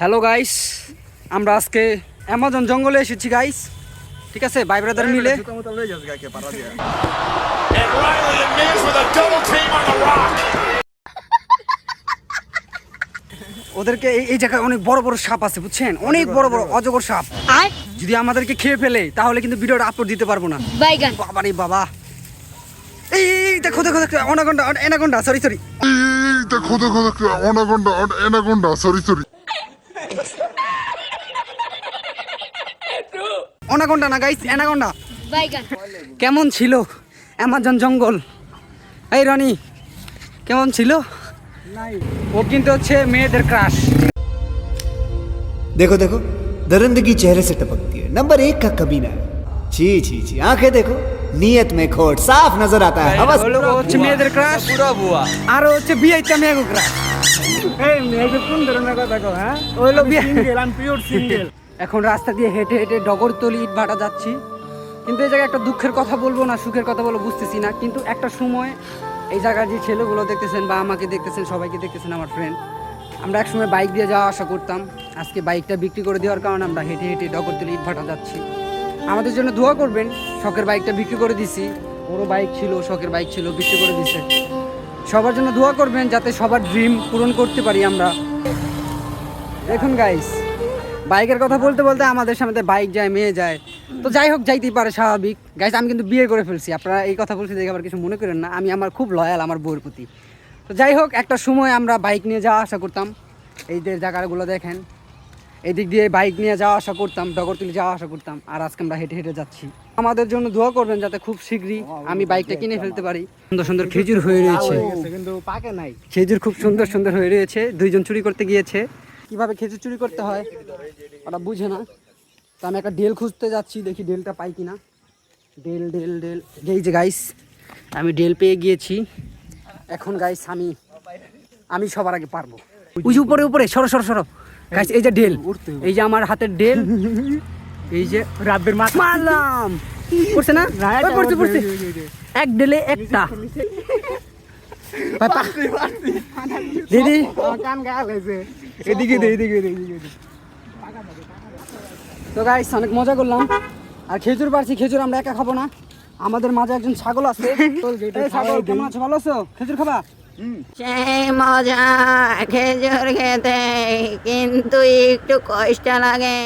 Hello guys, আমরা আজকে Amazon জঙ্গলে এসেছি গাইস। ঠিক আছে, ভাই ব্রাদার মিলে ওদেরকে এই জায়গায় অনেক বড় বড় সাপ আছে, বুঝছেন? অনেক বড় বড় অজগর সাপ। যদি আমাদেরকে খেয়ে ফেলে তাহলে কিন্তু ভিডিওটা আপলোড দিতে পারবো না। বাবা রে বাবা, এই দেখো দেখো দেখো, অ্যানাকোন্ডা অ্যানাকোন্ডা সরি সরি দেখো দেখো দেখো, অ্যানাকোন্ডা সরি সরি। অ্যানাকোন্ডা না গাইস, অ্যানাকোন্ডা। কেমন ছিল অ্যামাজন জঙ্গল? এই রনি কেমন ছিল? ও কিন্তু হচ্ছে মেয়েদের ক্রাশ। देखो देखो, दरिंदगी चेहरे से टपकती है। नंबर 1 का कमीना है। छी छी छी, आंखें देखो, नीयत में खोट साफ नजर आता है। हवस ও হচ্ছে মেয়েদের ক্রাশ, পুরা বুয়া। আর ও হচ্ছে বিয়েতে মেয়েগো ক্রাশ। এই মেয়ে কোন ধরনের কথা কও? হ্যাঁ, ওই হলো বিয়ে। সিঙ্গেল, আমি পিওর সিঙ্গেল। এখন রাস্তা দিয়ে হেঁটে হেঁটে ডগরতলি ইট ভাটা যাচ্ছি। কিন্তু এই জায়গায় একটা দুঃখের কথা বলবো না সুখের কথা বলবো বুঝতেছি না। কিন্তু একটা সময় এই জায়গার যে ছেলেগুলো দেখতেছেন বা আমাকে দেখতেছেন, সবাইকে দেখতেছেন, আমার ফ্রেন্ড, আমরা একসময় বাইক দিয়ে যাওয়া আসা করতাম। আজকে বাইকটা বিক্রি করে দেওয়ার কারণে আমরা হেঁটে হেঁটে ডগরতলি ইট ভাটা যাচ্ছি। আমাদের জন্য দোয়া করবেন। শখের বাইকটা বিক্রি করে দিছি, ওরও বাইক ছিল, শখের বাইক ছিল, বিক্রি করে দিছে। সবার জন্য দোয়া করবেন যাতে সবার ড্রিম পূরণ করতে পারি আমরা। দেখুন গাইস, বাইকের কথা বলতে বলতে আমাদের সামনে বাইক যায়, মেয়ে যায়, তো যাই হোক, যাইতেই পারে, স্বাভাবিক। গাইস, আমি কিন্তু বিয়ে করে ফেলছি। আপনারা এই কথা বলতে দেখে আবার কিছু মনে করেন না, আমি আমার খুব লয়াল আমার বউয়ের প্রতি। তো যাই হোক, একটা সময় আমরা বাইক নিয়ে যাওয়া আসা করতাম। এই যে জায়গাগুলো দেখেন, এই দিক দিয়ে বাইক নিয়ে যাওয়া আসা করতাম, ডগরতলি যাওয়া আসা করতাম। আর আজকে আমরা হেঁটে হেঁটে যাচ্ছি। আমাদের জন্য দোয়া করবেন যাতে খুব শীঘ্রই আমি বাইকটা কিনে ফেলতে পারি। সুন্দর সুন্দর খেজুর হয়ে রয়েছে, কিন্তু পাকে নাই। খেজুর খুব সুন্দর সুন্দর হয়ে রয়েছে। দুইজন চুরি করতে গিয়েছে, কিভাবে খেজুর চুরি করতে হয় ওরা বুঝে না। তো আমি একটা ডেল খুঁজতে যাচ্ছি, দেখি ডেলটা পাই কিনা। ডেল ডেল ডেল, এই যে গাইস আমি ডেল পেয়ে গিয়েছি। এখন গাইস আমি সবার আগে পারবো। ওই যে উপরে উপরে সরো সরো সরো গাইস, এই যে ডেল, এই যে আমার হাতের ডেল, এই যে রাব্বের মাথা মারলাম, পড়ছে না? ওই পড়ছে পড়ছে, এক ডেলে একটা। দিদি কান গাল হয়েছে। এদিকে দে, এদিকে দে, এদিকে দে। তো গাইস অনেক মজা করলাম। আর খেজুর পারছি, খেজুর আমরা একা খাবো না, আমাদের মাঝে একজন ছাগল আছে। এই ছাগল কেমন আছো, ভালো আছো? খেজুর খাবা? সেই মজা খেজুর খেতে, কিন্তু একটু কষ্ট লাগে।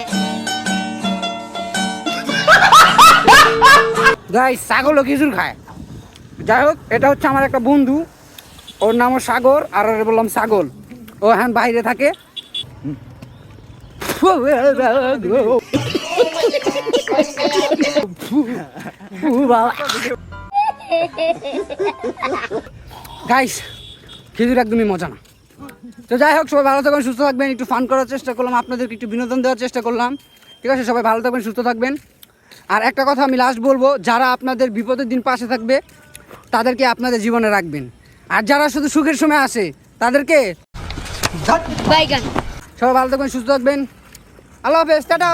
গাইস ছাগলও খেজুর খায়। যাই হোক, এটা হচ্ছে আমার একটা বন্ধু, ওর নামও সাগর, আর ওর বললাম ছাগল। ও হ্যাঁ বাইরে থাকে। গাইস খেজুর একদমই মজা না। তো যাই হোক, সবাই ভালো থাকবেন, সুস্থ থাকবেন। একটু ফান করার চেষ্টা করলাম, আপনাদেরকে একটু বিনোদন দেওয়ার চেষ্টা করলাম। ঠিক আছে, সবাই ভালো থাকবেন, সুস্থ থাকবেন। আর একটা কথা আমি লাস্ট বলবো, যারা আপনাদের বিপদের দিন পাশে থাকবে তাদেরকে আপনাদের জীবনে রাখবেন। আর যারা শুধু সুখের সময় আসে তাদেরকে সবাই ভালো থাকবেন, সুস্থ থাকবেন। আল্লাহ হাফেজ, টাটা।